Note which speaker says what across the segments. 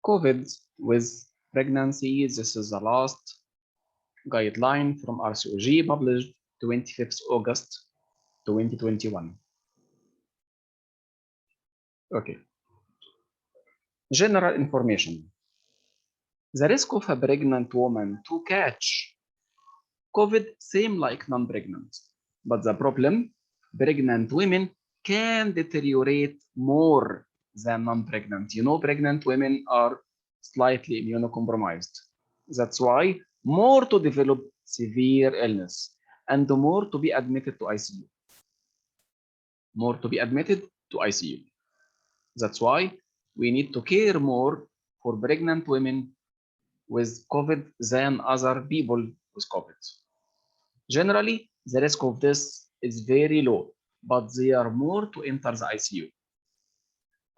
Speaker 1: COVID with pregnancy. This is the last guideline from RCOG published 25th August 2021. Okay. General information. The risk of a pregnant woman to catch COVID same like non-pregnant. But the problem, pregnant women can deteriorate more than non-pregnant. You know, pregnant women are slightly immunocompromised. That's why more to develop severe illness and more to be admitted to ICU. More to be admitted to ICU. That's why we need to care more for pregnant women with COVID than other people with COVID. Generally, the risk of this is very low, but they are more to enter the ICU.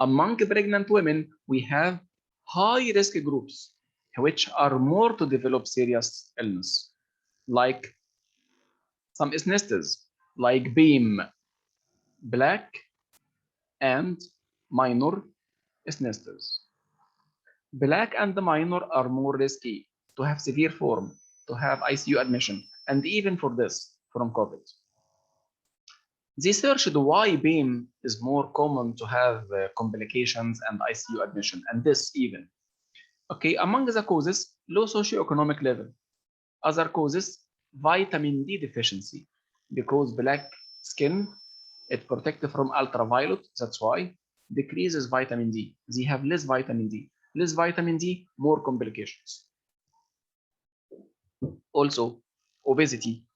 Speaker 1: Among pregnant women, we have high-risk groups, which are more to develop serious illness, like some SNSTs, like BEAM, black and minor SNSTs. Black and minor are more risky to have severe form, to have ICU admission, and even for this, from COVID. They searched why BEAM is more common to have complications and ICU admission, and this even. Okay, among the causes, low socioeconomic level. Other causes, vitamin D deficiency, because black skin, it protects from ultraviolet, that's why, decreases vitamin D. They have less vitamin D. Less vitamin D, more complications. Also, obesity,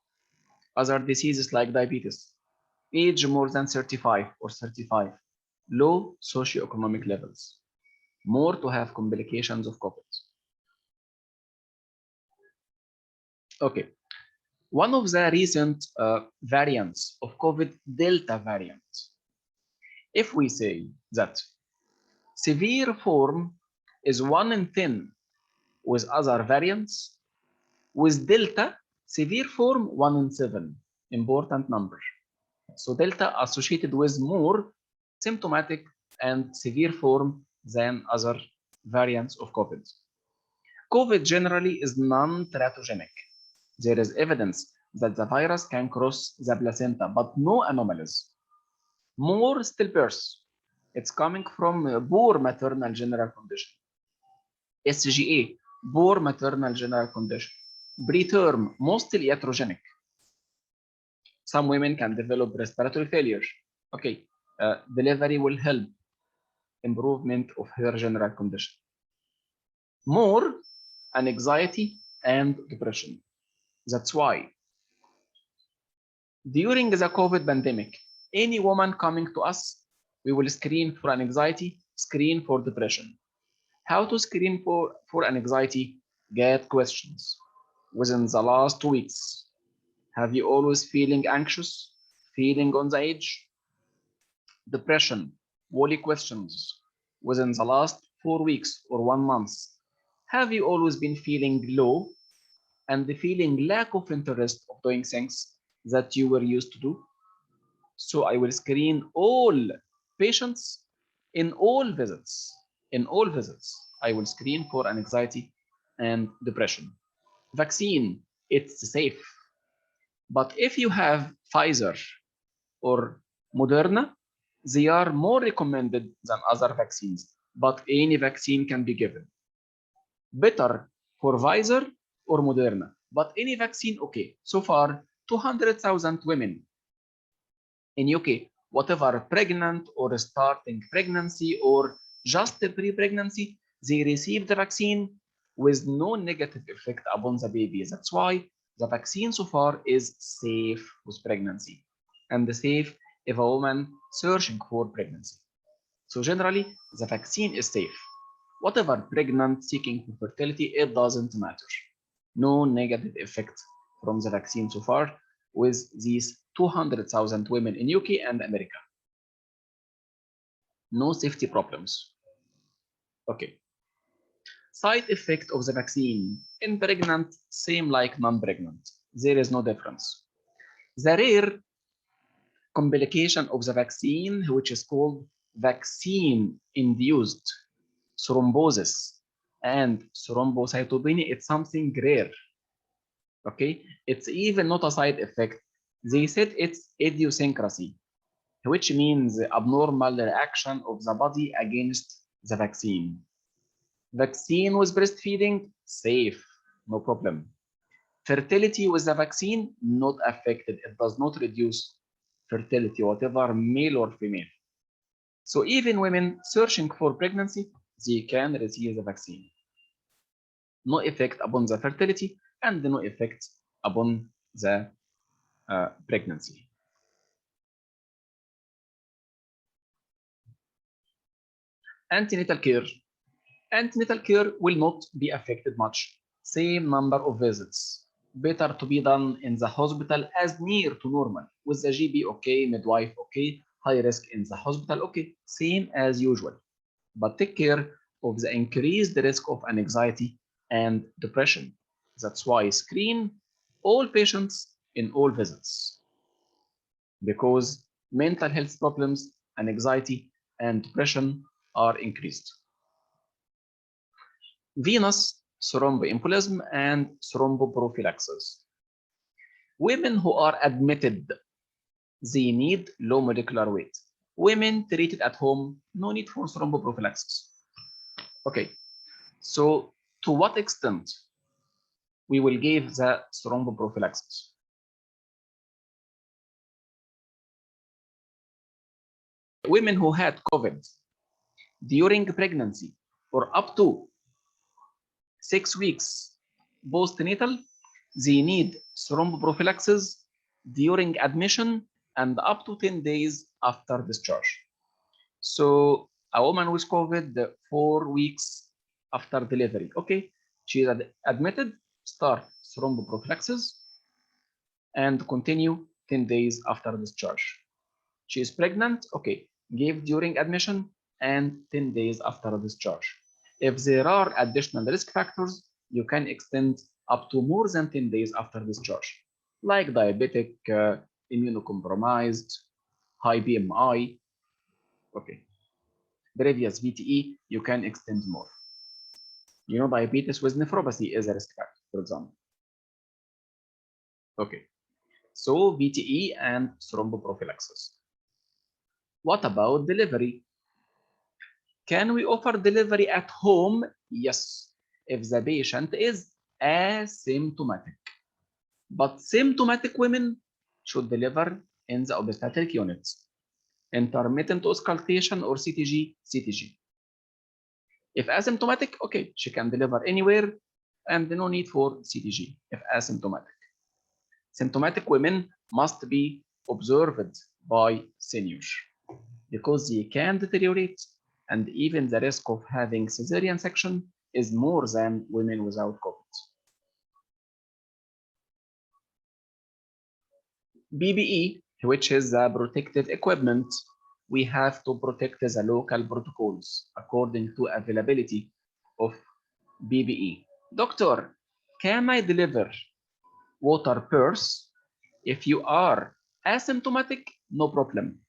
Speaker 1: other diseases like diabetes, age more than 35 or 35, low socioeconomic levels, more to have complications of COVID. Okay, one of the recent variants of COVID, Delta variant. If we say that severe form is 1 in 10 with other variants, with Delta, severe form 1 in 7, important number. So Delta associated with more symptomatic and severe form than other variants of COVID. COVID generally is non-teratogenic. There is evidence that the virus can cross the placenta, but no anomalies. More stillbirths. It's coming from poor maternal general condition. SGA, poor maternal general condition. Preterm, mostly iatrogenic. Some women can develop respiratory failure. Okay, delivery will help improvement of her general condition. More anxiety and depression. That's why during the COVID pandemic, any woman coming to us, we will screen for anxiety, screen for depression. How to screen for anxiety? Get questions. Within the last 2 weeks, have you always feeling anxious, feeling on the edge? Depression, Wally questions. Within the last 4 weeks or 1 month, have you always been feeling low and the feeling lack of interest of doing things that you were used to do? So I will screen all patients in all visits. In all visits, I will screen for anxiety and depression. Vaccine, it's safe. But if you have Pfizer or Moderna, they are more recommended than other vaccines, but any vaccine can be given. Better for Pfizer or Moderna, but any vaccine, okay. So far, 200,000 women in UK, whatever pregnant or starting pregnancy or just pre-pregnancy, they received the vaccine with no negative effect upon the baby. That's why the vaccine so far is safe with pregnancy and safe if a woman searching for pregnancy. So generally, the vaccine is safe. Whatever pregnant seeking for fertility, it doesn't matter. No negative effect from the vaccine so far with these 200,000 women in UK and America. No safety problems. Okay. Side effect of the vaccine in pregnant, same like non-pregnant. There is no difference. The rare complication of the vaccine, which is called vaccine-induced thrombosis and thrombocytopenia, it's something rare. Okay, it's even not a side effect. They said it's idiosyncrasy, which means abnormal reaction of the body against the vaccine. Vaccine with breastfeeding, safe, no problem. Fertility with the vaccine, not affected. It does not reduce fertility, whatever male or female. So even women searching for pregnancy, they can receive the vaccine. No effect upon the fertility and no effect upon the pregnancy. Antenatal care. Antenatal care will not be affected much. Same number of visits. Better to be done in the hospital as near to normal. With the GP, okay, midwife, okay, high risk in the hospital, okay, same as usual. But take care of the increased risk of anxiety and depression. That's why screen all patients in all visits. Because mental health problems, anxiety, and depression are increased. Venous thromboembolism and thromboprophylaxis. Women who are admitted, they need low molecular weight. Women treated at home, no need for thromboprophylaxis. Okay, so to what extent we will give the thromboprophylaxis? Women who had COVID during pregnancy or up to 6 weeks postnatal, they need thromboprophylaxis during admission and up to 10 days after discharge. So a woman with COVID 4 weeks after delivery, okay, she is admitted, start thromboprophylaxis and continue 10 days after discharge. She is pregnant, okay, give during admission and 10 days after discharge. If there are additional risk factors, you can extend up to more than 10 days after discharge, like diabetic, immunocompromised, high BMI, okay. Previous VTE, you can extend more. You know, diabetes with nephropathy is a risk factor, for example. Okay, so VTE and thromboprophylaxis. What about delivery? Can we offer delivery at home? Yes, if the patient is asymptomatic. But symptomatic women should deliver in the obstetric units. Intermittent auscultation or CTG, CTG. If asymptomatic, okay, she can deliver anywhere and no need for CTG if asymptomatic. Symptomatic women must be observed by seniors because they can deteriorate, and even the risk of having cesarean section is more than women without COVID. PPE, which is the protective equipment, we have to protect the local protocols according to availability of PPE. Doctor, can I deliver water purse? If you are asymptomatic, no problem.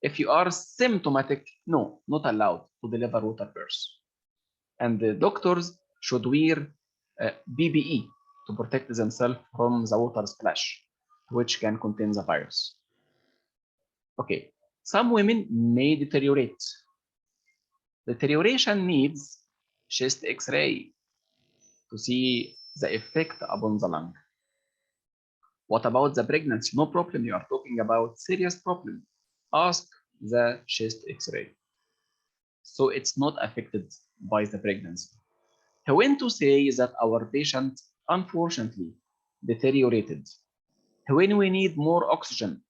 Speaker 1: If you are symptomatic, no, not allowed to deliver water purse. And the doctors should wear PPE to protect themselves from the water splash, which can contain the virus. Okay, some women may deteriorate. Deterioration needs chest X-ray to see the effect upon the lung. What about the pregnancy? No problem. You are talking about serious problem. Ask the chest X-ray. So it's not affected by the pregnancy. When to say that our patient unfortunately deteriorated, when we need more oxygen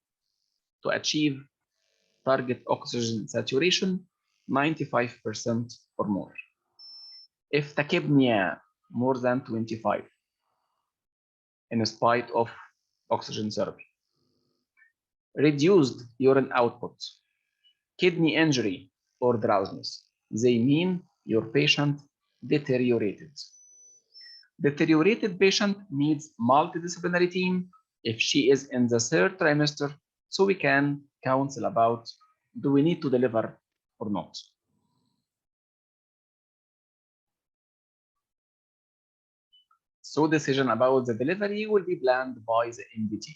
Speaker 1: to achieve target oxygen saturation 95% or more. If tachypnea more than 25 in spite of oxygen therapy, reduced urine output, kidney injury or drowsiness, they mean your patient deteriorated. Deteriorated patient needs multidisciplinary team if she is in the 3rd trimester, so we can counsel about do we need to deliver or not. So decision about the delivery will be planned by the MDT.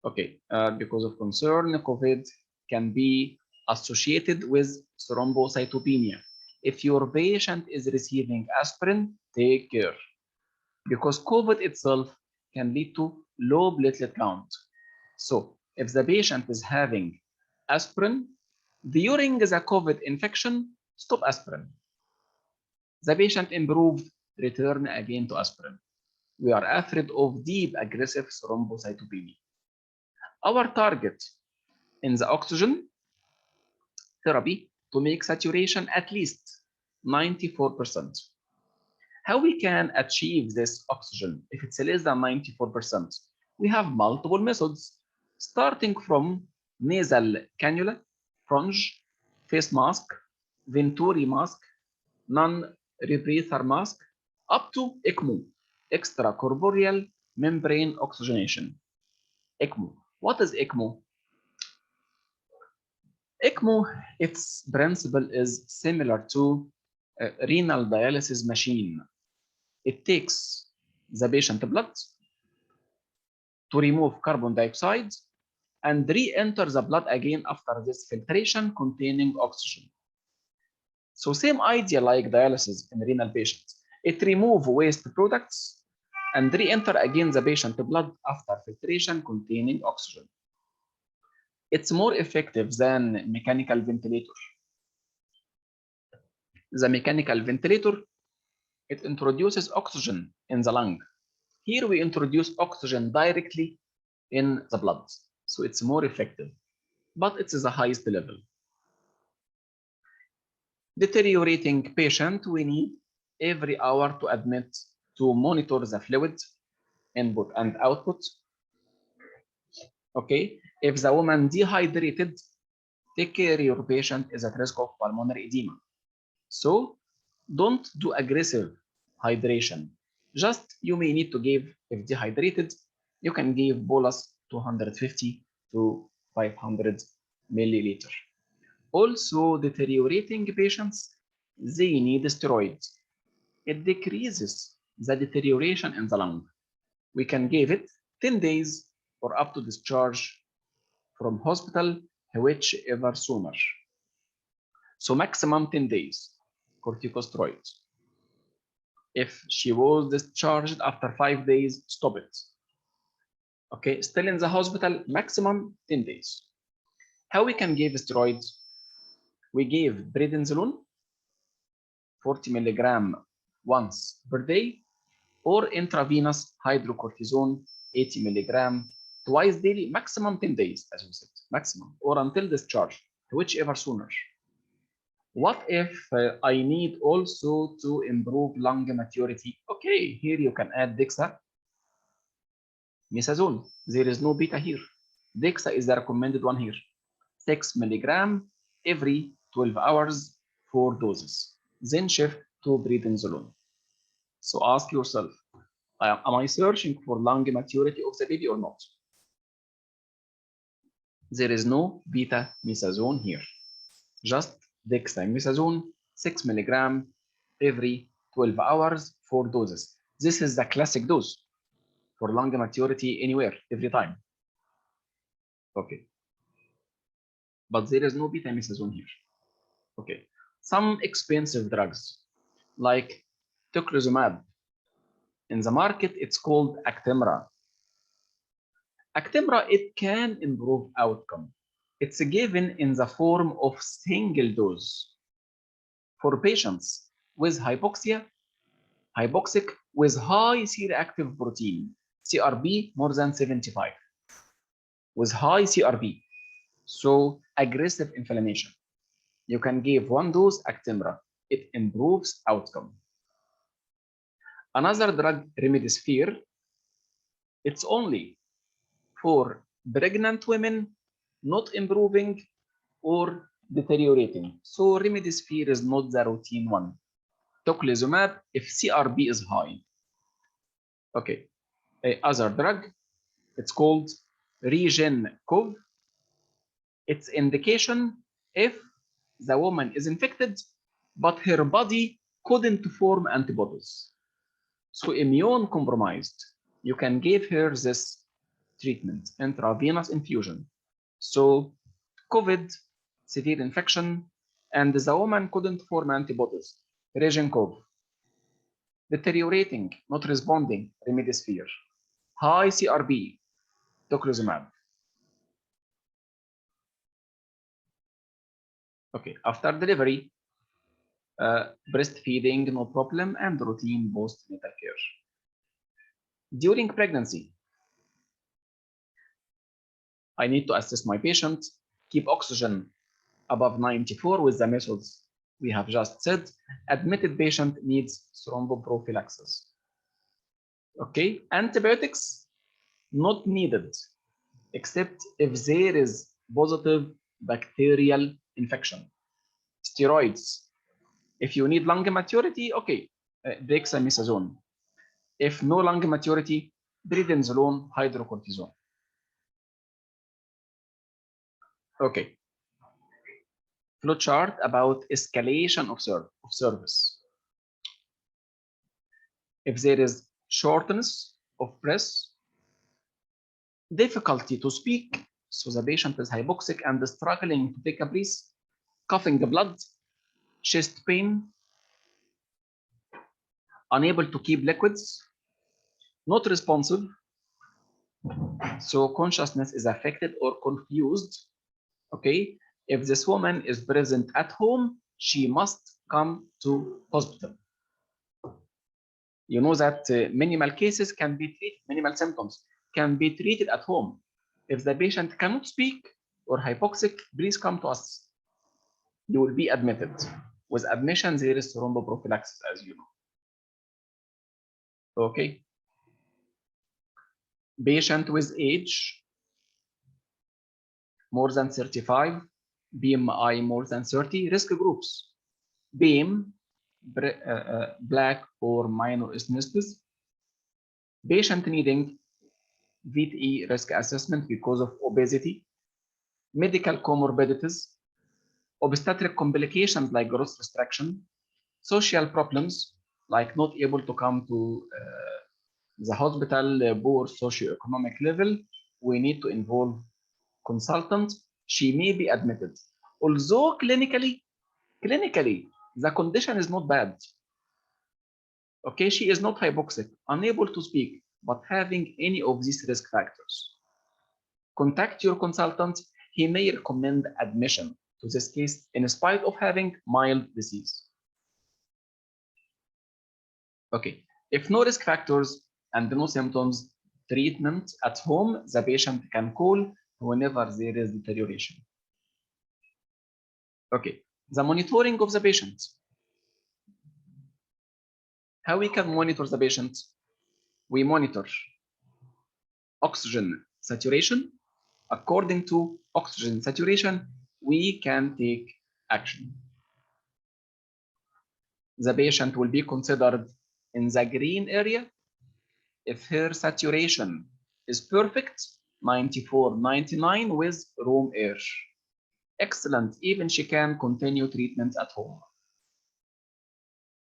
Speaker 1: Okay, because of concern, COVID can be associated with thrombocytopenia. If your patient is receiving aspirin, take care, because COVID itself can lead to low platelet count. So if the patient is having aspirin during the COVID infection, stop aspirin. The patient improved, return again to aspirin. We are afraid of deep aggressive thrombocytopenia. Our target in the oxygen therapy to make saturation at least 94%. How we can achieve this oxygen if it's less than 94%? We have multiple methods, starting from nasal cannula, fronge, face mask, venturi mask, non-rebreather mask, up to ECMO, extracorporeal membrane oxygenation. ECMO. What is ECMO? ECMO, its principle is similar to a renal dialysis machine. It takes the patient blood to remove carbon dioxide and re-enter the blood again after this filtration containing oxygen. So same idea like dialysis in renal patients. It removes waste products and re-enter again the patient blood after filtration containing oxygen. It's more effective than mechanical ventilator. The mechanical ventilator, it introduces oxygen in the lung. Here we introduce oxygen directly in the blood. So it's more effective, but it's the highest level. Deteriorating patient, we need every hour to admit to monitor the fluid input and output. Okay, if the woman dehydrated, take care your patient is at risk of pulmonary edema. So don't do aggressive hydration. Just you may need to give, if dehydrated, you can give bolus 250 to 500 milliliter. Also, deteriorating patients, they need steroids. It decreases the deterioration in the lung. We can give it 10 days or up to discharge from hospital, whichever sooner. So maximum 10 days, corticosteroids. If she was discharged after 5 days, stop it. Okay, still in the hospital, maximum 10 days. How we can give steroids? We give prednisolone, 40 milligram once per day, or intravenous hydrocortisone, 80 milligram twice daily, maximum 10 days, as we said, maximum, or until discharge, whichever sooner. What if I need also to improve lung maturity? Okay, here you can add dexamethasone. There is no beta here. Dexa is the recommended one here. 6 milligram every 12 hours, 4 doses. Then shift to prednisolone. So ask yourself, am I searching for lung maturity of the baby or not? There is no beta-methasone here. Just dexamethasone, 6 milligram every 12 hours, 4 doses. This is the classic dose for lung maturity anywhere, every time. Okay. But there is no beta-methasone here. Okay. Some expensive drugs like tocilizumab. In the market, it's called Actemra. Actemra, it can improve outcome. It's given in the form of single dose for patients with hypoxic with high C-reactive protein, CRP more than 75, with high CRP, so aggressive inflammation. You can give one dose Actemra. It improves outcome. Another drug, remdesivir, it's only for pregnant women, not improving or deteriorating. So remdesivir is not the routine one. Tocilizumab if CRP is high. Okay, other drug, it's called REGEN-COV. Its indication if the woman is infected, but her body couldn't form antibodies. So immune compromised, you can give her this treatment, intravenous infusion. So COVID, severe infection, and the woman couldn't form antibodies. RCOG, deteriorating, not responding, remdesivir. High CRP, tocilizumab. Okay, after delivery, breastfeeding, no problem, and routine postnatal care. During pregnancy, I need to assess my patient, keep oxygen above 94 with the methods we have just said. Admitted patient needs thromboprophylaxis. Okay, antibiotics not needed except if there is positive bacterial infection. Steroids, if you need lung maturity, okay, dexamethasone. If no lung maturity, prednisolone, hydrocortisone. Okay. Flowchart about escalation of service. If there is shortness of breath, difficulty to speak, so the patient is hypoxic and struggling to take a breath, coughing blood, chest pain, unable to keep liquids, not responsive, so consciousness is affected or confused. Okay, if this woman is present at home, she must come to hospital. You know that minimal cases can be treated, minimal symptoms can be treated at home. If the patient cannot speak or hypoxic, please come to us. You will be admitted. With admission, there is thromboprophylaxis, as you know. Okay. Patient with age more than 35, BMI more than 30, risk groups. BAME, black or minor stenosis. Patient needing VTE risk assessment because of obesity, medical comorbidities, obstetric complications like growth restriction, social problems like not able to come to the hospital, poor socioeconomic level. We need to involve consultant. She may be admitted. Although clinically, the condition is not bad. Okay, she is not hypoxic, unable to speak, but having any of these risk factors. Contact your consultant. He may recommend admission to this case in spite of having mild disease. Okay, if no risk factors and no symptoms, treatment at home, the patient can call whenever there is deterioration. Okay, the monitoring of the patient. How we can monitor the patient? We monitor oxygen saturation. According to oxygen saturation, we can take action. The patient will be considered in the green area if her saturation is perfect, 94, 99 with room air. Excellent, even she can continue treatment at home.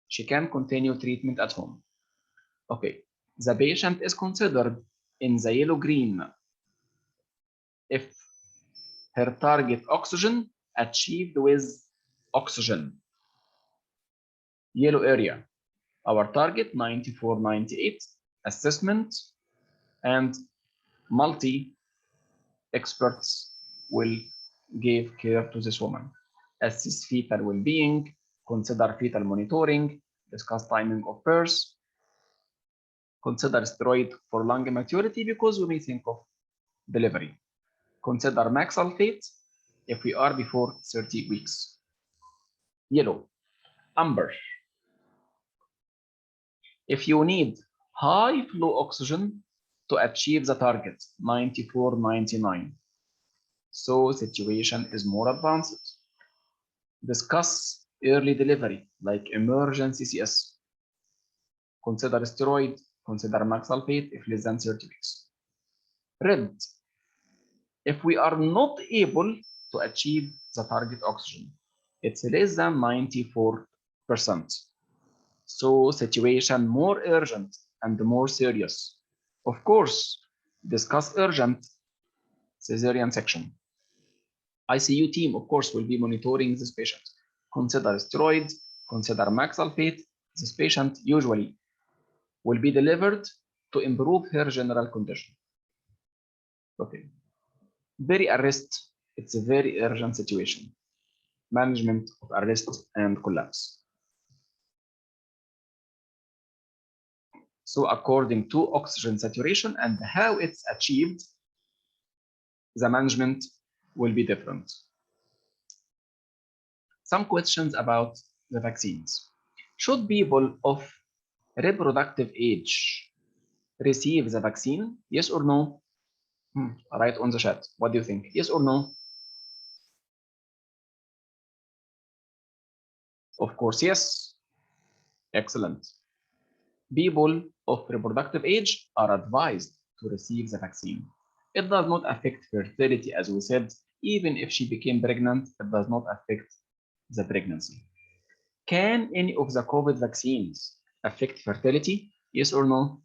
Speaker 1: She can continue treatment at home. Okay, the patient is considered in the yellow-green if her target oxygen achieved with oxygen. Yellow area, our target 94, 98, assessment, and multi-experts will give care to this woman. Assess fetal well-being, consider fetal monitoring, discuss timing of birth, consider steroid for lung maturity because we may think of delivery. Consider max sulfate if we are before 30 weeks. Yellow, amber. If you need high flow oxygen to achieve the target, 94, 99. So situation is more advanced. Discuss early delivery, like emergency CS. Consider steroid, consider max sulfate if less than 30 weeks. Red, if we are not able to achieve the target oxygen, it's less than 94%. So situation more urgent and more serious. Of course, discuss urgent cesarean section. ICU team, of course, will be monitoring this patient. Consider steroids, consider max sulfate. This patient usually will be delivered to improve her general condition. Okay. Very arrest, it's a very urgent situation. Management of arrest and collapse. So according to oxygen saturation and how it's achieved, the management will be different. Some questions about the vaccines. Should people of reproductive age receive the vaccine? Yes or no? Write on the chat. What do you think? Yes or no? Of course, yes. Excellent. People of reproductive age are advised to receive the vaccine. It does not affect fertility, as we said. Even if she became pregnant, it does not affect the pregnancy. Can any of the COVID vaccines affect fertility? Yes or no?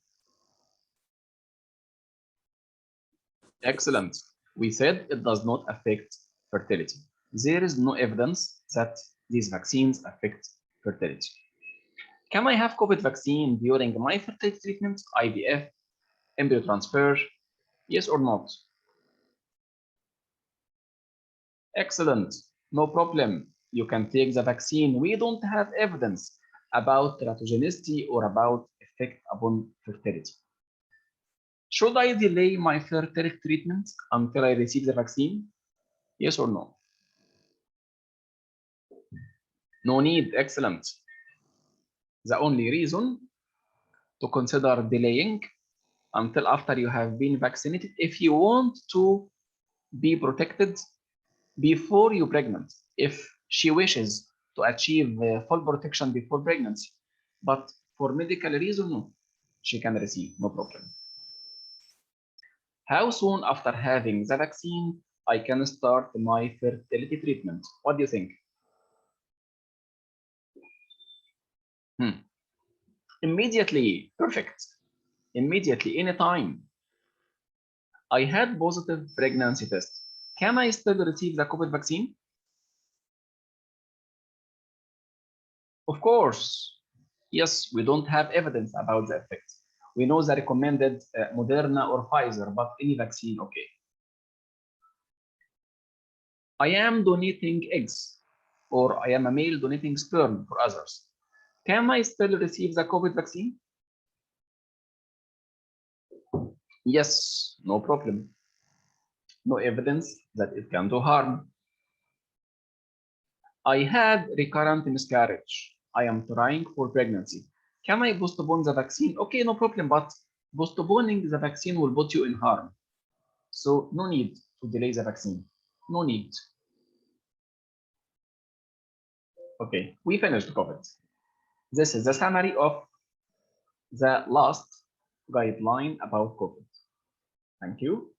Speaker 1: Excellent. We said it does not affect fertility. There is no evidence that these vaccines affect fertility. Can I have COVID vaccine during my fertility treatment, IVF, embryo transfer? Yes or not? Excellent. No problem. You can take the vaccine. We don't have evidence about teratogenicity or about effect upon fertility. Should I delay my fertility treatment until I receive the vaccine? Yes or no? No need. Excellent. The only reason to consider delaying until after you have been vaccinated if you want to be protected before you're pregnant, if she wishes to achieve full protection before pregnancy. But for medical reason, no, she can receive, no problem. How soon after having the vaccine I can start my fertility treatment? What do you think? Immediately, perfect. Immediately, anytime. I had positive pregnancy test. Can I still receive the COVID vaccine? Of course. Yes, we don't have evidence about the effect. We know the recommended Moderna or Pfizer, but any vaccine, okay. I am donating eggs, or I am a male donating sperm for others. Can I still receive the COVID vaccine? Yes, no problem. No evidence that it can do harm. I had recurrent miscarriage. I am trying for pregnancy. Can I postpone the vaccine? Okay, no problem, but postponing the vaccine will put you in harm. So no need to delay the vaccine. No need. Okay, we finished COVID. This is the summary of the last guideline about COVID. Thank you.